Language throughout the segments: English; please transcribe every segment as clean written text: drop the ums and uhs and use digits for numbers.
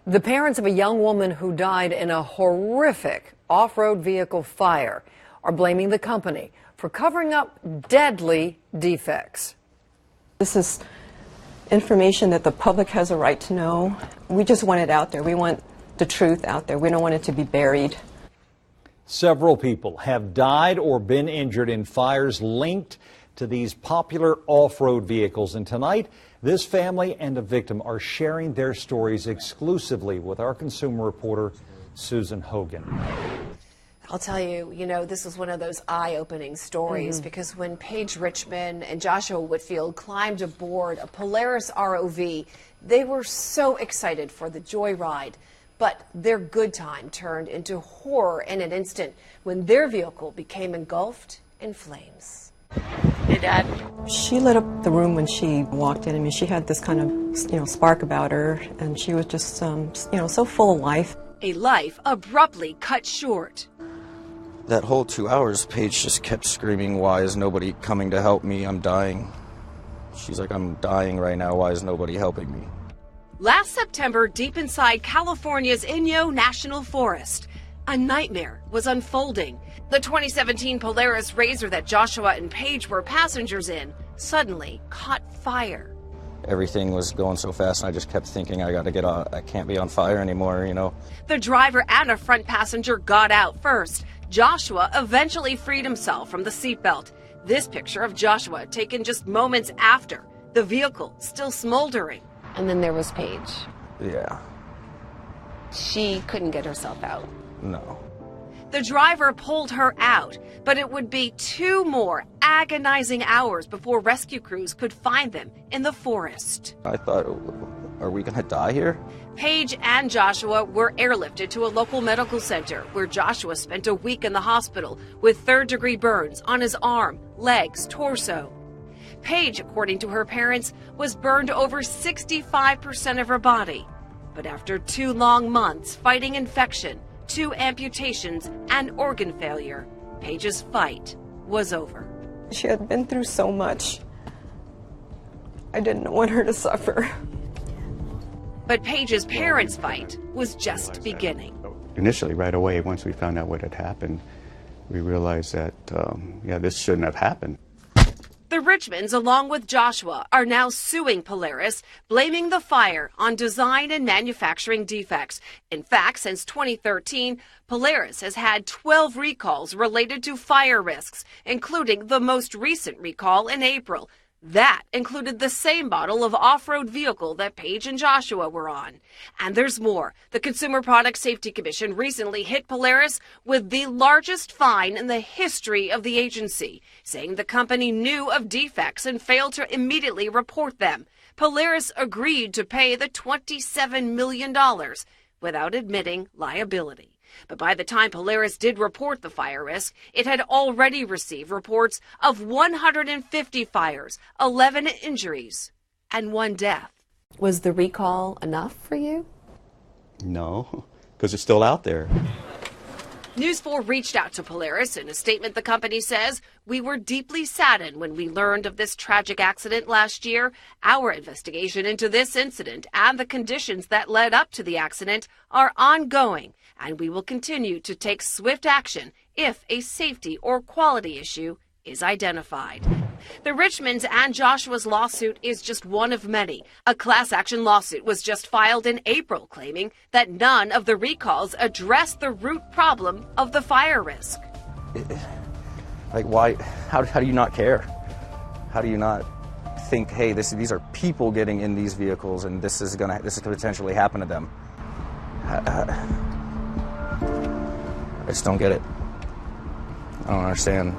The parents of a young woman who died in a horrific off-road vehicle fire are blaming the company for covering up deadly defects. This is information that the public has a right to know. We just want it out there. We want the truth out there. We don't want it to be buried. Several people have died or been injured in fires linked to these popular off-road vehicles. And tonight, this family and the victim are sharing their stories exclusively with our consumer reporter, Susan Hogan. I'll tell you, this was one of those eye-opening stories because when Paige Richmond and Joshua Whitfield climbed aboard a Polaris ROV, they were so excited for the joyride. But their good time turned into horror in an instant when their vehicle became engulfed in flames. Hey, Dad. She lit up the room when she walked in. I mean, she had this kind of, spark about her, and she was just, so full of life. A life abruptly cut short. That whole 2 hours, Paige just kept screaming, "Why is nobody coming to help me? I'm dying." She's like, "I'm dying right now. Why is nobody helping me?" Last September, deep inside California's Inyo National Forest, a nightmare was unfolding. The 2017 Polaris RZR that Joshua and Paige were passengers in suddenly caught fire. Everything was going so fast, and I just kept thinking, I gotta get on. I can't be on fire anymore, The driver and a front passenger got out first. Joshua eventually freed himself from the seatbelt. This picture of Joshua taken just moments after, the vehicle still smoldering. And then there was Paige. Yeah. She couldn't get herself out. No. The driver pulled her out, but it would be 2 more agonizing hours before rescue crews could find them in the forest. I thought, are we gonna die here? Paige and Joshua were airlifted to a local medical center where Joshua spent a week in the hospital with third-degree burns on his arm, legs, torso. Paige, according to her parents, was burned over 65% of her body. But after 2 long months fighting infection, 2 amputations, and organ failure, Paige's fight was over. She had been through so much. I didn't want her to suffer. But Paige's parents' fight was just beginning. Initially, right away, once we found out what had happened, we realized that, this shouldn't have happened. The Richmonds, along with Joshua, are now suing Polaris, blaming the fire on design and manufacturing defects. In fact, since 2013, Polaris has had 12 recalls related to fire risks, including the most recent recall in April. That included the same model of off-road vehicle that Paige and Joshua were on. And there's more. The Consumer Product Safety Commission recently hit Polaris with the largest fine in the history of the agency, saying the company knew of defects and failed to immediately report them. Polaris agreed to pay the $27 million without admitting liability. But by the time Polaris did report the fire risk, it had already received reports of 150 fires, 11 injuries, and 1 death. Was the recall enough for you? No, because it's still out there. News 4 reached out to Polaris. In a statement, the company says, "We were deeply saddened when we learned of this tragic accident last year. Our investigation into this incident and the conditions that led up to the accident are ongoing, and we will continue to take swift action if a safety or quality issue is identified." The Richmonds and Joshua's lawsuit is just one of many. A class action lawsuit was just filed in April claiming that none of the recalls addressed the root problem of the fire risk. Like, why? How do you not care? How do you not think, hey, these are people getting in these vehicles, and this is could potentially happen to them? I just don't get it. I don't understand.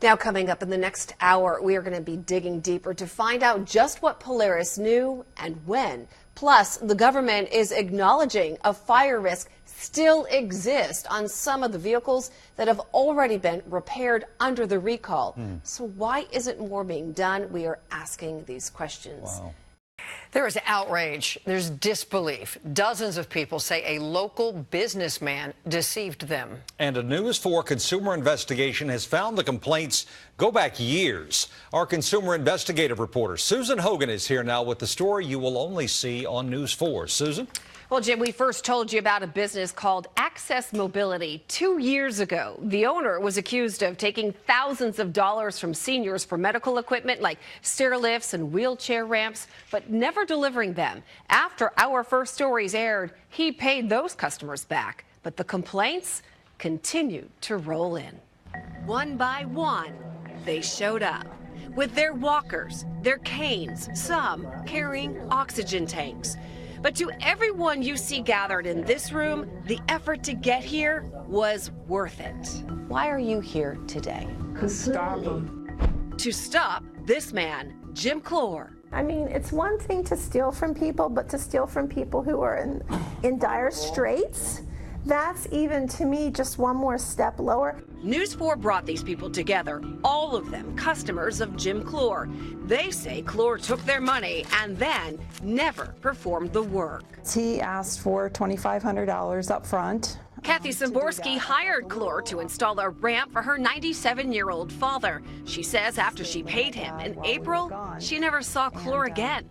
Now, coming up in the next hour, we are going to be digging deeper to find out just what Polaris knew and when. Plus, the government is acknowledging a fire risk still exists on some of the vehicles that have already been repaired under the recall. So why isn't more being done? We are asking these questions. Wow. There is outrage. There's disbelief. Dozens of people say a local businessman deceived them. And a News 4 consumer investigation has found the complaints go back years. Our consumer investigative reporter Susan Hogan is here now with the story you will only see on News 4. Susan? Well, Jim, we first told you about a business called Access Mobility 2 years ago. The owner was accused of taking thousands of dollars from seniors for medical equipment like stair lifts and wheelchair ramps, but never delivering them. After our first stories aired, he paid those customers back, but the complaints continued to roll in. One by one, they showed up with their walkers, their canes, some carrying oxygen tanks. But to everyone you see gathered in this room, the effort to get here was worth it. Why are you here today? To stop them. To stop this man, Jim Clore. I mean, it's one thing to steal from people, but to steal from people who are in dire straits, that's even, to me, just one more step lower. News 4 brought these people together, all of them customers of Jim Clore. They say Clore took their money and then never performed the work. He asked for $2,500 up front. Kathy Szymborski hired Clore to install a ramp for her 97-year-old father. She says after she paid him in April, she never saw Clore again.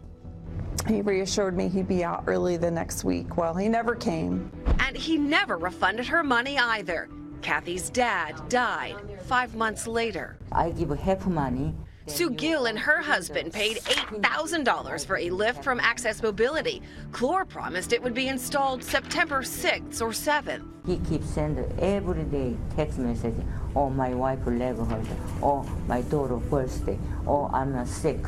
He reassured me he'd be out early the next week. Well, he never came. And he never refunded her money either. Kathy's dad died 5 months later. I give half money. Sue Gill and her husband paid $8,000 for a lift from Access Mobility. Clore promised it would be installed September 6th or 7th. He keeps sending every day text message. Oh, my wife leg hurt. Oh, my daughter birthday. Oh, I'm sick.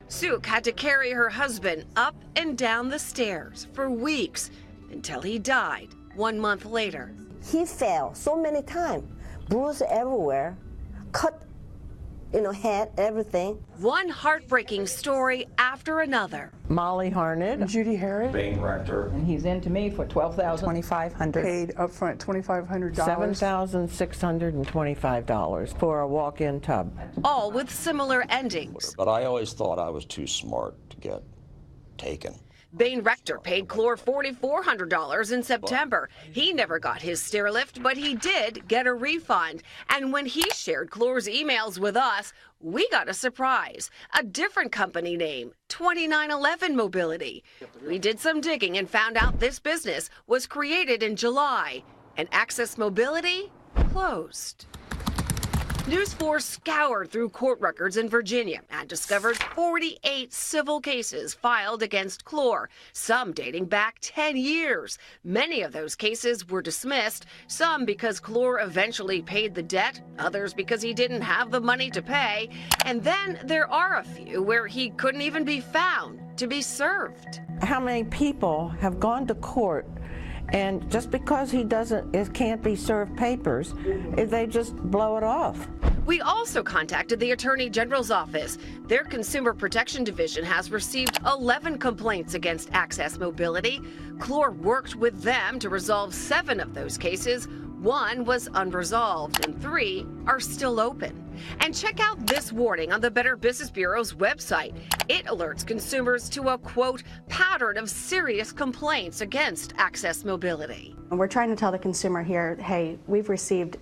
Sue had to carry her husband up and down the stairs for weeks until he died 1 month later. He fell so many times, bruises everywhere, cut, head, everything. One heartbreaking story after another. Molly Harnett, Judy Harris, Bane Rector. and he's into me for $2,500. Paid up front $2,500. $7,625 for a walk-in tub. All with similar endings. But I always thought I was too smart to get taken. Bane Rector paid Clore $4,400 in September. He never got his stair lift, but he did get a refund. And when he shared Clore's emails with us, we got a surprise. A different company name, 2911 Mobility. We did some digging and found out this business was created in July, and Access Mobility closed. News 4 scoured through court records in Virginia and discovered 48 civil cases filed against Clore, some dating back 10 years. Many of those cases were dismissed, some because Clore eventually paid the debt, others because he didn't have the money to pay, and then there are a few where he couldn't even be found to be served. How many people have gone to court and just because he can't be served papers, they just blow it off? We also contacted the Attorney General's office. Their Consumer Protection Division has received 11 complaints against Access Mobility. Clore worked with them to resolve 7 of those cases. 1 was unresolved and 3 are still open. And check out this warning on the Better Business Bureau's website. It alerts consumers to a, quote, pattern of serious complaints against Access Mobility. We're trying to tell the consumer here, hey, we've received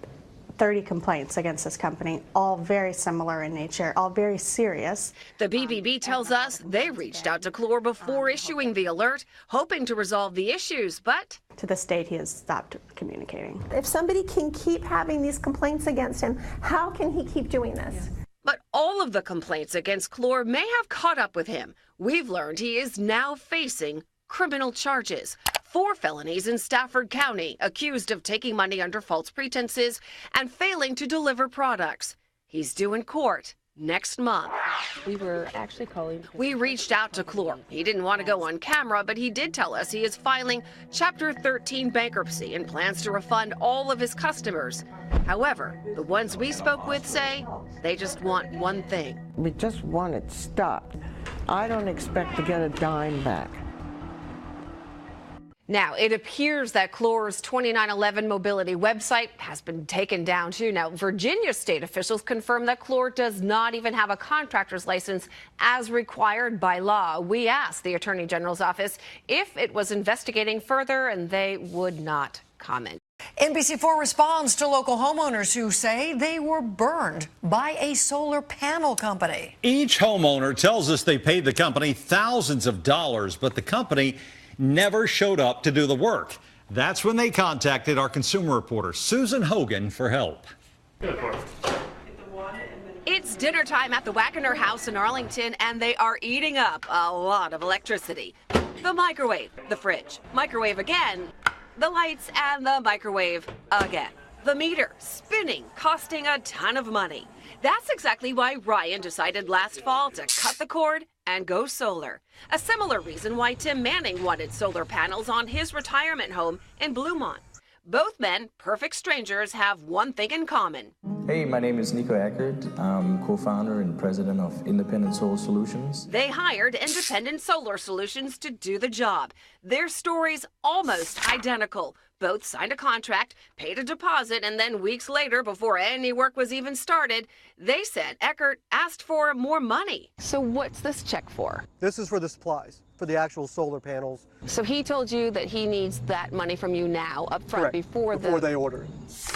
30 complaints against this company, all very similar in nature, all very serious. The BBB tells us they reached out to Clore before issuing the alert, hoping to resolve the issues, but to this date, he has stopped communicating. If somebody can keep having these complaints against him, how can he keep doing this? But all of the complaints against Clore may have caught up with him. We've learned he is now facing criminal charges. 4 felonies in Stafford County, accused of taking money under false pretenses and failing to deliver products. He's due in court next month. We were actually calling. We reached out to Clore. He didn't want to go on camera, but he did tell us he is filing Chapter 13 bankruptcy and plans to refund all of his customers. However, the ones we spoke with say they just want one thing. We just want it stopped. I don't expect to get a dime back. Now, it appears that Clore's 2911 mobility website has been taken down, too. Now, Virginia state officials confirmed that Clore does not even have a contractor's license as required by law. We asked the Attorney General's office if it was investigating further, and they would not comment. NBC4 responds to local homeowners who say they were burned by a solar panel company. Each homeowner tells us they paid the company thousands of dollars, but the company never showed up to do the work. That's when they contacted our consumer reporter, Susan Hogan, for help. It's dinner time at the Waggoner house in Arlington, and they are eating up a lot of electricity. The microwave, the fridge, microwave again, the lights, and the microwave again. The meter spinning, costing a ton of money. That's exactly why Ryan decided last fall to cut the cord and go solar. A similar reason why Tim Manning wanted solar panels on his retirement home in Bluemont. Both men, perfect strangers, have one thing in common. Hey, my name is Nico Eckert. I'm co-founder and president of Independent Solar Solutions. They hired Independent Solar Solutions to do the job. Their stories almost identical. Both signed a contract, paid a deposit, and then weeks later, before any work was even started, they said Eckert asked for more money. So what's this check for? This is for the supplies, for the actual solar panels. So he told you that he needs that money from you now up front before they order it.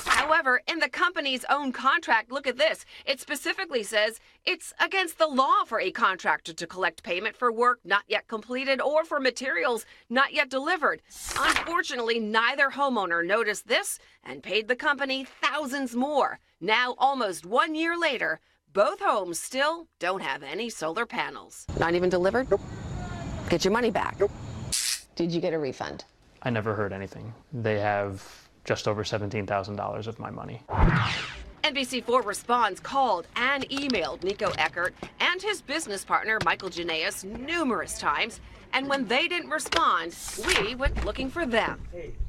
However, in the company's own contract, look at this. It specifically says it's against the law for a contractor to collect payment for work not yet completed or for materials not yet delivered. Unfortunately, neither homeowner noticed this and paid the company thousands more. Now, almost 1 year later, both homes still don't have any solar panels. Not even delivered? Nope. Get your money back? Nope. Did you get a refund? I never heard anything. They have just over $17,000 of my money. NBC4 Response called and emailed Nico Eckert and his business partner Michael Janaeus numerous times, and when they didn't respond, we went looking for them.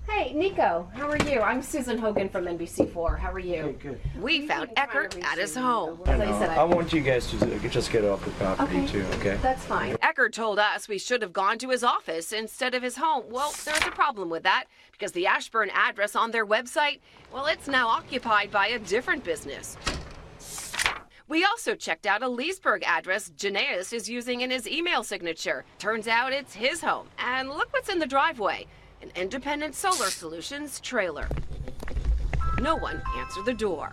Hey, Nico, how are you? I'm Susan Hogan from NBC4. How are you? Hey, good. We found Eckert at his home. I want you guys to just get off the property too, okay? That's fine. Eckert told us we should have gone to his office instead of his home. Well, there's a problem with that because the Ashburn address on their website, well, it's now occupied by a different business. We also checked out a Leesburg address Janaeus is using in his email signature. Turns out it's his home. And look what's in the driveway. An Independent Solar Solutions trailer. No one answered the door.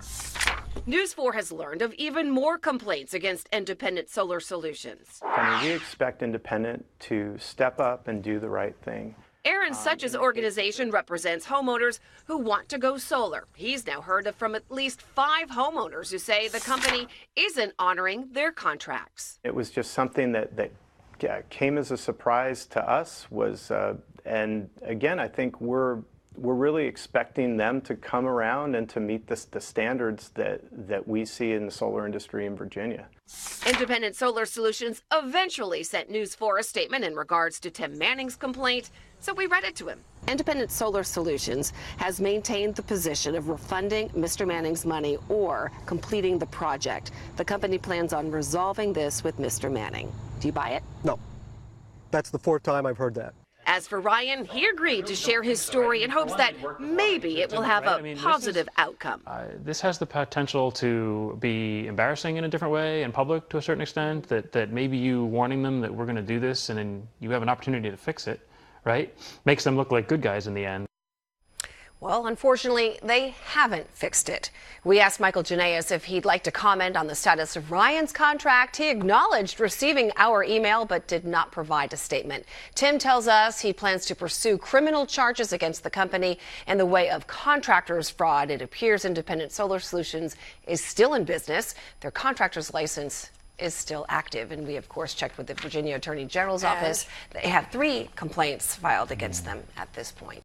News 4 has learned of even more complaints against Independent Solar Solutions. I mean, we expect Independent to step up and do the right thing. Aaron Such's organization represents homeowners who want to go solar. He's now heard from at least 5 homeowners who say the company isn't honoring their contracts. It was just something that came as a surprise to us. And again, I think we're really expecting them to come around and to meet the standards that we see in the solar industry in Virginia. Independent Solar Solutions eventually sent News 4 a statement in regards to Tim Manning's complaint, so we read it to him. Independent Solar Solutions has maintained the position of refunding Mr. Manning's money or completing the project. The company plans on resolving this with Mr. Manning. Do you buy it? No. That's the 4th time I've heard that. As for Ryan, he agreed to share his story in hopes that maybe it will have a positive outcome. This has the potential to be embarrassing in a different way in public to a certain extent, that maybe you warning them that we're going to do this and then you have an opportunity to fix it, right? Makes them look like good guys in the end. Well, unfortunately, they haven't fixed it. We asked Michael Janaeus if he'd like to comment on the status of Ryan's contract. He acknowledged receiving our email, but did not provide a statement. Tim tells us he plans to pursue criminal charges against the company in the way of contractors fraud. It appears Independent Solar Solutions is still in business. Their contractor's license is still active. And we, of course, checked with the Virginia Attorney General's office. They have 3 complaints filed against them at this point.